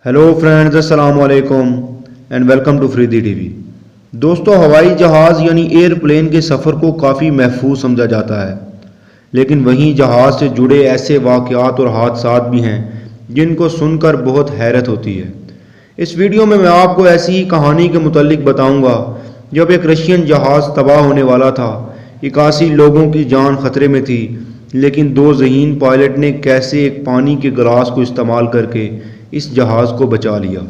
Hello friends, अस्सलाम वालेकुम and welcome to Faridi TV. दोस्तों, हवाई जहाज़ यानी एयरप्लेन के सफ़र को काफ़ी महफूज समझा जाता है, लेकिन वहीं जहाज़ से जुड़े ऐसे वाक़यात और हादसात भी हैं जिनको सुनकर बहुत हैरत होती है। इस वीडियो में मैं आपको ऐसी ही कहानी के मुतालिक बताऊंगा जब एक रशियन जहाज़ तबाह होने वाला था। 81 लोगों की जान खतरे में थी, लेकिन दो ज़हीन पायलट ने कैसे एक पानी के गिलास को इस्तेमाल करके इस जहाज़ को बचा लिया।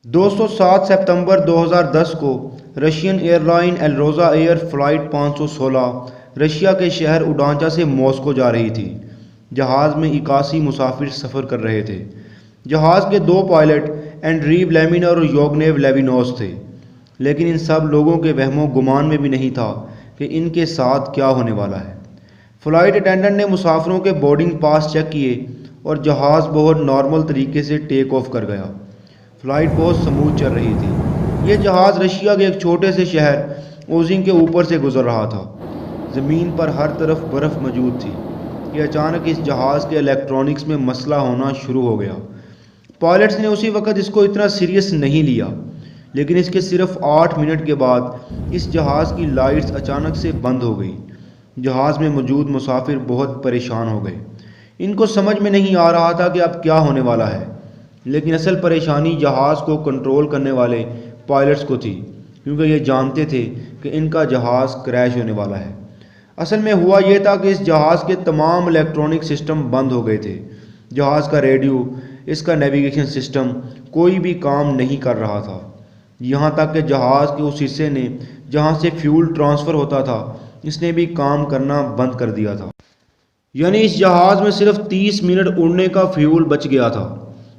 दोस्तों, 7 सितंबर 2010 को Russian airline Alrosa air flight 516 Russia के शहर उडांचा से मॉस्को जा रही थी। जहाज़ में 81 मुसाफिर सफ़र कर रहे थे। जहाज़ के दो पायलट एंड्रीव लेमिन और योगनेव लेविनोस थे, लेकिन इन सब लोगों के वहमो गुमान में भी नहीं था कि इनके साथ क्या होने वाला है। फ़्लाइट अटेंडेंट ने मुसाफिरों के बोर्डिंग पास चेक किए और जहाज़ बहुत नॉर्मल तरीके से टेक ऑफ कर गया। फ़्लाइट बहुत स्मूथ चल रही थी। ये जहाज़ रशिया के एक छोटे से शहर ओजिंग के ऊपर से गुजर रहा था। ज़मीन पर हर तरफ बर्फ़ मौजूद थी कि अचानक इस जहाज़ के इलेक्ट्रॉनिक्स में मसला होना शुरू हो गया। पायलट्स ने उसी वक्त इसको इतना सीरियस नहीं लिया, लेकिन इसके सिर्फ 8 मिनट के बाद इस जहाज़ की लाइट्स अचानक से बंद हो गई। जहाज़ में मौजूद मुसाफिर बहुत परेशान हो गए। इनको समझ में नहीं आ रहा था कि अब क्या होने वाला है, लेकिन असल परेशानी जहाज़ को कंट्रोल करने वाले पायलट्स को थी, क्योंकि ये जानते थे कि इनका जहाज़ क्रैश होने वाला है। असल में हुआ ये था कि इस जहाज़ के तमाम इलेक्ट्रॉनिक सिस्टम बंद हो गए थे। जहाज़ का रेडियो, इसका नेविगेशन सिस्टम कोई भी काम नहीं कर रहा था। यहाँ तक कि जहाज़ के उस हिस्से ने जहाँ से फ्यूल ट्रांसफ़र होता था, इसने भी काम करना बंद कर दिया था। यानी इस जहाज़ में सिर्फ 30 मिनट उड़ने का फ्यूल बच गया था।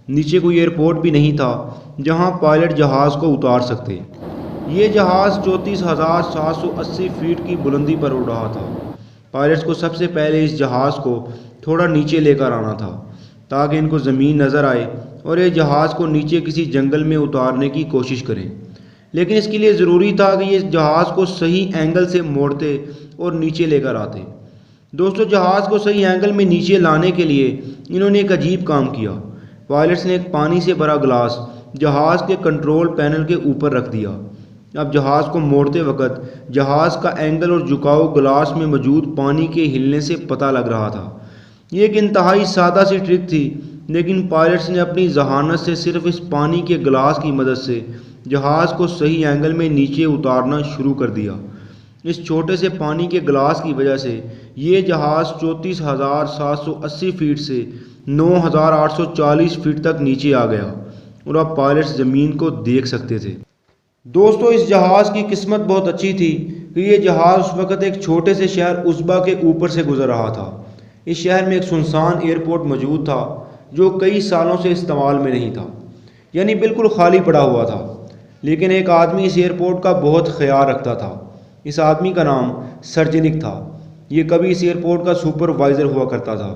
नीचे कोई एयरपोर्ट भी नहीं था जहां पायलट जहाज़ को उतार सकते। ये जहाज़ 34,780 फीट की बुलंदी पर उड़ रहा था। पायलट्स को सबसे पहले इस जहाज़ को थोड़ा नीचे लेकर आना था ताकि इनको ज़मीन नज़र आए और ये जहाज़ को नीचे किसी जंगल में उतारने की कोशिश करें। लेकिन इसके लिए ज़रूरी था कि ये जहाज़ को सही एंगल से मोड़ते और नीचे लेकर आते। दोस्तों, जहाज़ को सही एंगल में नीचे लाने के लिए इन्होंने एक अजीब काम किया। पायलट्स ने एक पानी से भरा गिलास जहाज़ के कंट्रोल पैनल के ऊपर रख दिया। अब जहाज़ को मोड़ते वक्त जहाज़ का एंगल और झुकाव गिलास में मौजूद पानी के हिलने से पता लग रहा था। ये एक इंतहाई सादा सी ट्रिक थी, लेकिन पायलट्स ने अपनी जहानत से सिर्फ इस पानी के गिलास की मदद से जहाज़ को सही एंगल में नीचे उतारना शुरू कर दिया। इस छोटे से पानी के गिलास की वजह से ये जहाज़ 34,780 फीट से 9,840 फीट तक नीचे आ गया और अब पायलट्स ज़मीन को देख सकते थे। दोस्तों, इस जहाज़ की किस्मत बहुत अच्छी थी कि ये जहाज़ उस वक़्त एक छोटे से शहर उज़्बा के ऊपर से गुजर रहा था। इस शहर में एक सुनसान एयरपोर्ट मौजूद था जो कई सालों से इस्तेमाल में नहीं था, यानी बिल्कुल खाली पड़ा हुआ था। लेकिन एक आदमी इस एयरपोर्ट का बहुत ख्याल रखता था। इस आदमी का नाम सर्जनिक था। ये कभी इस एयरपोर्ट का सुपरवाइज़र हुआ करता था।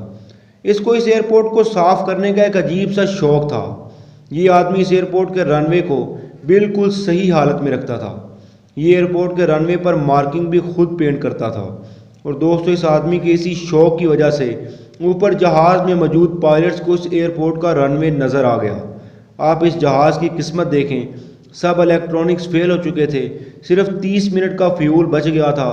इसको इस एयरपोर्ट को साफ़ करने का एक अजीब सा शौक़ था। ये आदमी इस एयरपोर्ट के रनवे को बिल्कुल सही हालत में रखता था। ये एयरपोर्ट के रनवे पर मार्किंग भी खुद पेंट करता था। और दोस्तों, इस आदमी के इसी शौक़ की वजह से ऊपर जहाज़ में मौजूद पायलट्स को इस एयरपोर्ट का रनवे नज़र आ गया। आप इस जहाज़ की किस्मत देखें, सब इलेक्ट्रॉनिक्स फेल हो चुके थे, सिर्फ 30 मिनट का फ्यूल बच गया था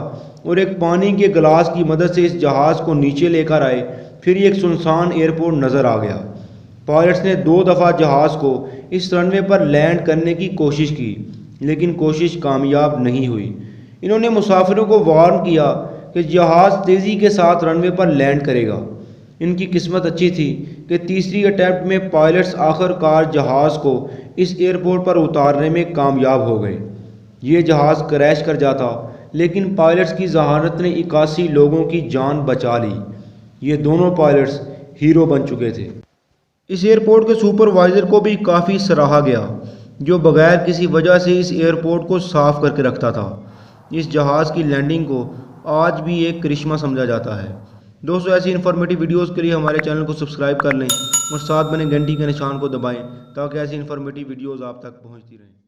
और एक पानी के गिलास की मदद से इस जहाज़ को नीचे लेकर आए। फिर एक सुनसान एयरपोर्ट नज़र आ गया। पायलट्स ने 2 दफ़ा जहाज़ को इस रनवे पर लैंड करने की कोशिश की, लेकिन कोशिश कामयाब नहीं हुई। इन्होंने मुसाफिरों को वार्न किया कि जहाज़ तेज़ी के साथ रनवे पर लैंड करेगा। इनकी किस्मत अच्छी थी कि तीसरी अटैम्प्ट में पायलट्स आखिरकार जहाज़ को इस एयरपोर्ट पर उतारने में कामयाब हो गए। ये जहाज़ क्रैश कर जाता, लेकिन पायलट्स की जहानत ने 81 लोगों की जान बचा ली। ये दोनों पायलट्स हीरो बन चुके थे। इस एयरपोर्ट के सुपरवाइज़र को भी काफ़ी सराहा गया, जो बगैर किसी वजह से इस एयरपोर्ट को साफ़ करके रखता था। इस जहाज़ की लैंडिंग को आज भी एक करिश्मा समझा जाता है। दोस्तों, ऐसी इन्फॉर्मेटिव वीडियोस के लिए हमारे चैनल को सब्सक्राइब कर लें और साथ बने घंटी के निशान को दबाएं ताकि ऐसी इन्फॉर्मेटिव वीडियोस आप तक पहुंचती रहें।